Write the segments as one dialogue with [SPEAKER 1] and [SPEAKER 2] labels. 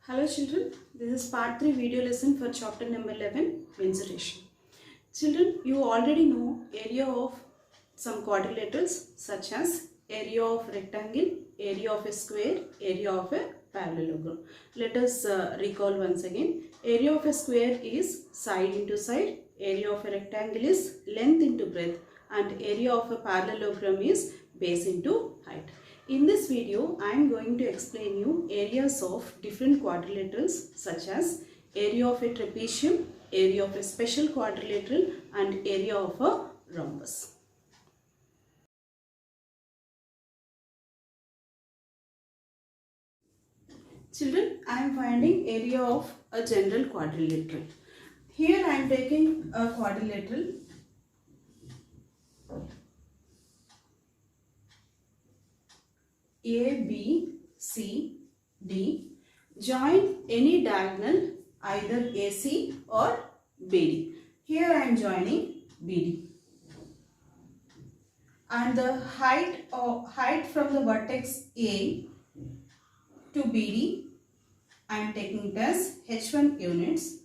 [SPEAKER 1] Hello children, this is part 3 video lesson for chapter number 11, mensuration. Children, you already know area of some quadrilaterals such as area of rectangle, area of a square, area of a parallelogram. Let us recall once again. Area of a square is side into side, area of a rectangle is length into breadth, and area of a parallelogram is base into height. In this video, I am going to explain you areas of different quadrilaterals such as area of a trapezium, area of a special quadrilateral and area of a rhombus. Children, I am finding area of a general quadrilateral. Here I am taking a quadrilateral A, B, C, D. Join any diagonal either AC or BD. Here I am joining BD. And the height from the vertex A to BD, I am taking it as H1 units.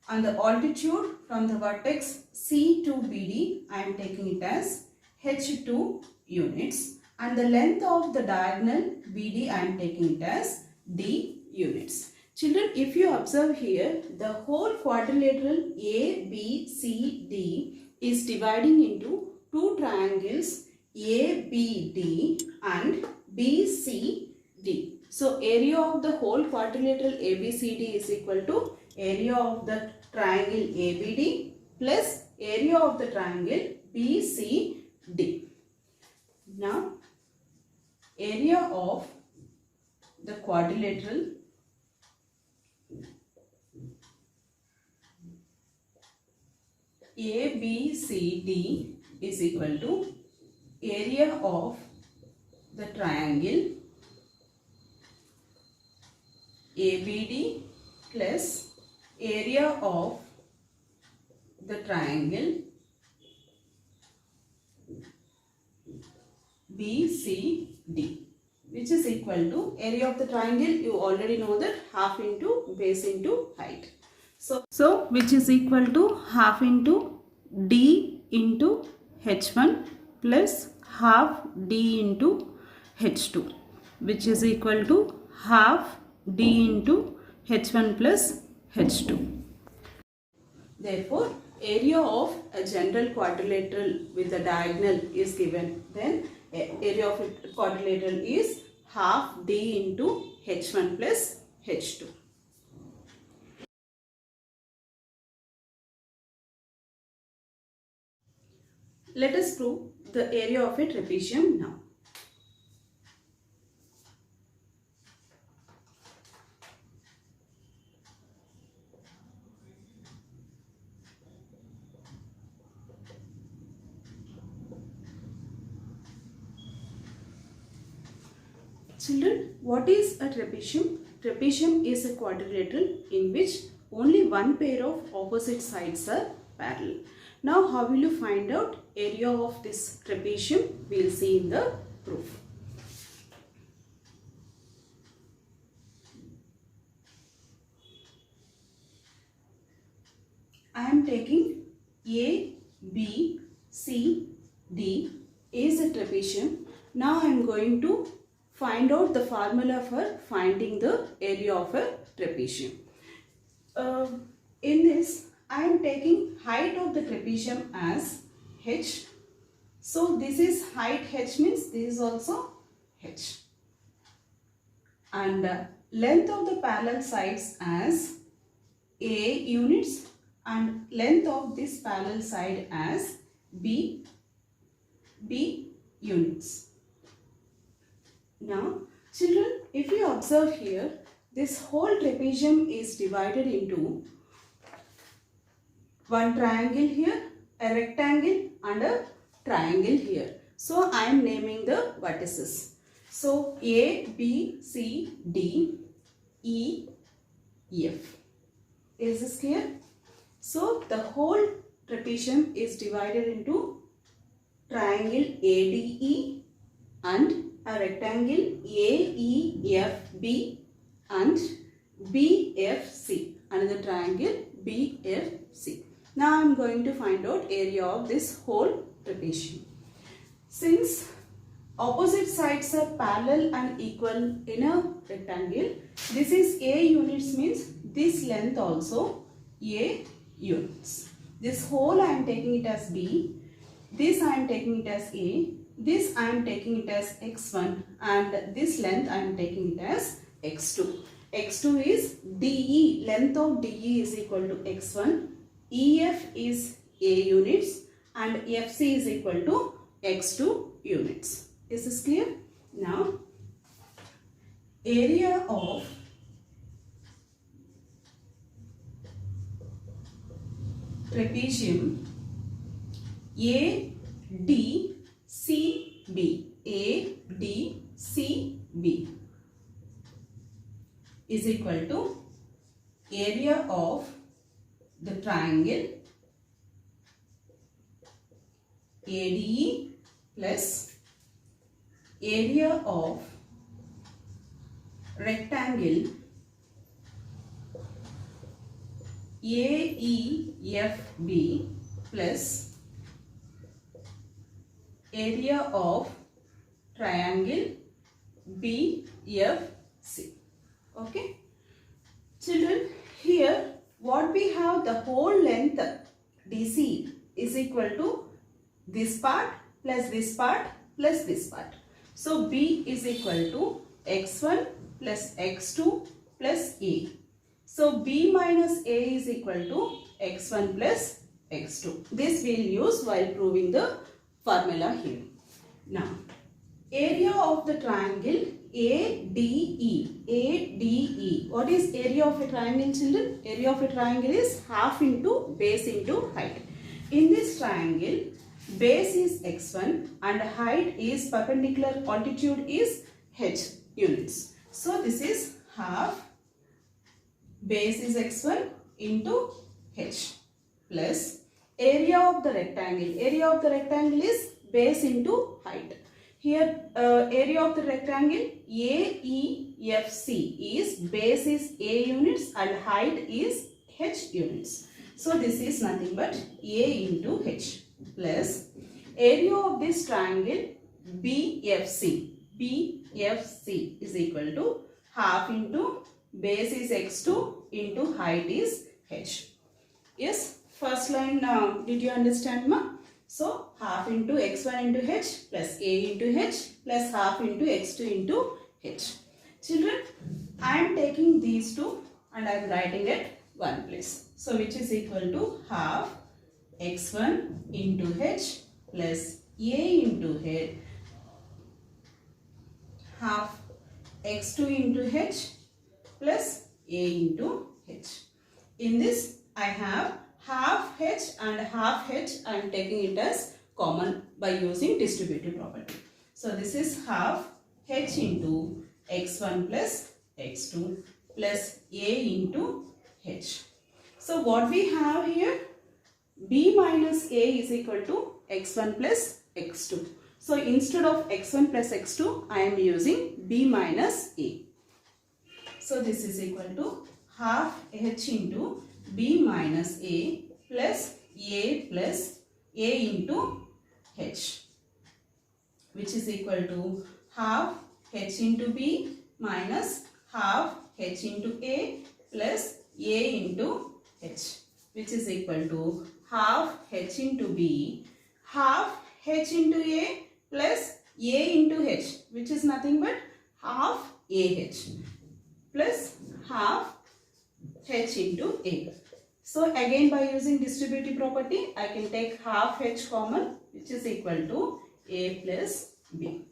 [SPEAKER 1] And the altitude from the vertex C to BD, I am taking it as H2 units. And the length of the diagonal BD, I am taking it as D units. Children, if you observe here, the whole quadrilateral A, B, C, D is dividing into two triangles ABD and BCD. So, area of the whole quadrilateral ABCD is equal to area of the triangle ABD plus area of the triangle BCD. Now, area of the quadrilateral ABCD is equal to area of the triangle ABD plus area of the triangle BCD, which is equal to area of the triangle. You already know that half into base into height. So which is equal to half into D into H1 plus half D into H2, which is equal to half D into H1 plus H2. Therefore, area of a general quadrilateral with the diagonal is given. Then area of a quadrilateral is half D into H1 plus H2. Let us prove the area of a trapezium now. Children, what is a trapezium? Trapezium is a quadrilateral in which only one pair of opposite sides are parallel. Now, how will you find out area of this trapezium? We will see in the proof. I am taking A, B, C, D is a trapezium. Now, I am going to find out the formula for finding the area of a trapezium. In this, I am taking height of the trapezium as H. So, this is height H means this is also H. And length of the parallel sides as A units and length of this parallel side as B units. Now, children, if you observe here, this whole trapezium is divided into one triangle here, a rectangle and a triangle here. So, I am naming the vertices. So, A, B, C, D, E, F. Is this clear? So, the whole trapezium is divided into triangle ADE and a rectangle AEFB and BFC. Another triangle BFC. Now I am going to find out area of this whole trapezium. Since opposite sides are parallel and equal in a rectangle, this is A units, means this length also A units. This whole I am taking it as B, this I am taking it as A, this I am taking it as x1, and this length I am taking it as x2. x2 is DE, length of DE is equal to x1, EF is A units, and FC is equal to x2 units. Is this clear? Now, area of trapezium ADCB, ADCB is equal to area of the triangle ADE plus area of rectangle AEFB plus area of triangle BFC. Okay, children, here what we have, the whole length DC is equal to this part plus this part plus this part. So B is equal to x1 plus x2 plus A. So B minus A is equal to x1 plus x2. This we'll use while proving the formula here. Now, area of the triangle ADE. ADE. What is area of a triangle, children? Area of a triangle is half into base into height. In this triangle, base is x1 and height is perpendicular, altitude is h units. So this is half base is x1 into h plus area of the rectangle. Area of the rectangle is base into height. Here area of the rectangle AEFC is base is A units and height is h units. So this is nothing but A into h plus area of this triangle BFC. BFC is equal to half into base is x2 into height is h. Yes, first line did you understand, ma? So half into x1 into h plus A into h plus half into x2 into h. Children, I am taking these two and I am writing at one place. So which is equal to half x1 into h plus A into h, half x2 into h plus A into h. In this I have half h and half h. I am taking it as common by using distributive property. So this is half h into x1 plus x2 plus A into h. So what we have here, B minus A is equal to x1 plus x2. So instead of x1 plus x2, I am using B minus A. So this is equal to half h into B minus A plus A into h, which is equal to half h into B minus half h into A plus A into h, which is equal to half h into B, half h into A plus A into h, which is nothing but half AH plus half h into A. So again by using distributive property, I can take half h common, which is equal to A plus B.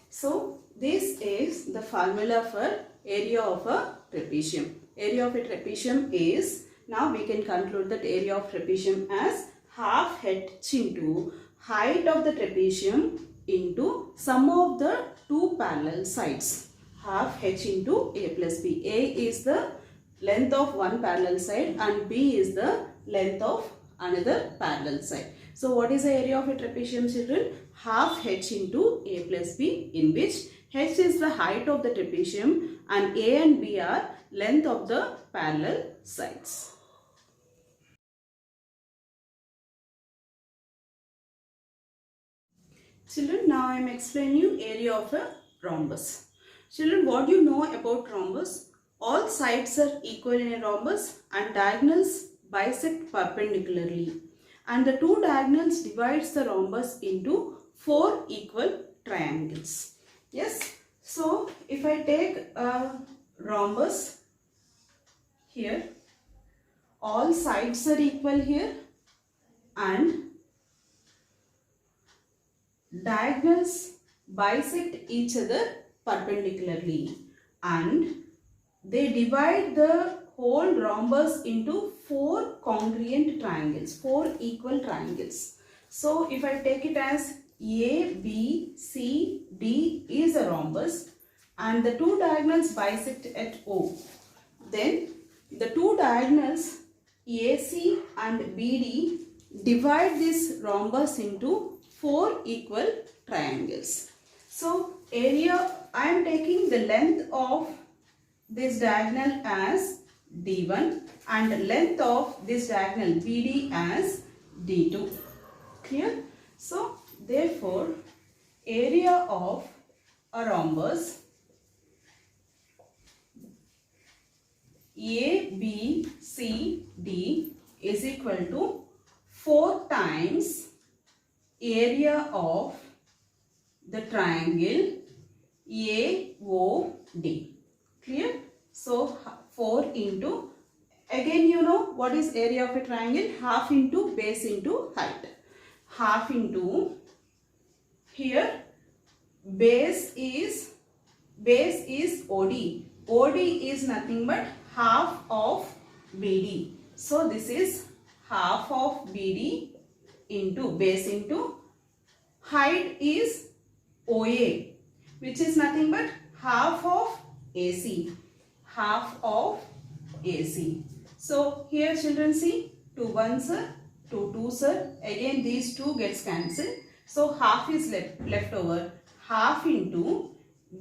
[SPEAKER 1] So this is the formula for area of a trapezium. Area of a trapezium is, now we can conclude that area of trapezium as half h into height of the trapezium into sum of the two parallel sides. Half h into A plus B. A is the length of one parallel side and B is the length of another parallel side. So what is the area of a trapezium, children? Half h into A plus B, in which h is the height of the trapezium and A and B are length of the parallel sides. Children, now I am explaining you area of a rhombus. Children, what do you know about rhombus? All sides are equal in a rhombus and diagonals bisect perpendicularly. And the two diagonals divides the rhombus into 4 equal triangles. Yes. So, if I take a rhombus here, all sides are equal here and diagonals bisect each other perpendicularly and they divide the whole rhombus into 4 congruent triangles, 4 equal triangles. So, if I take it as A, B, C, D is a rhombus and the two diagonals bisect at O, then the two diagonals AC and BD divide this rhombus into 4 equal triangles. So, area, I am taking the length of this diagonal as D1 and length of this diagonal BD as D2. Clear? So, therefore, area of a rhombus ABCD is equal to 4 times area of the triangle AOD. Clear? So, 4 into, again you know what is area of a triangle? Half into base into height. Half into, here base is OD. OD is nothing but half of BD. So, this is half of BD into base into height is OA, which is nothing but half of AC. Half of AC. So, here children see 2 1s are 2 2s are, again these 2 gets cancelled. So, half is left over, half into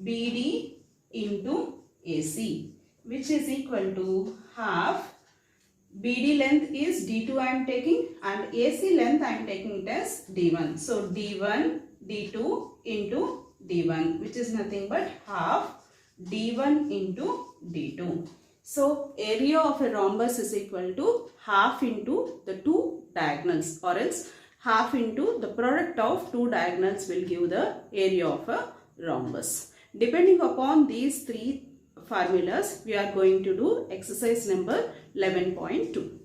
[SPEAKER 1] BD into AC, which is equal to half. BD length is D2 I am taking and AC length I am taking it as D1. So, D1, D2 into D1, which is nothing but half D1 into D2. So, area of a rhombus is equal to half into the two diagonals, or else half into the product of two diagonals will give the area of a rhombus. Depending upon these 3 formulas, we are going to do exercise number 11.2.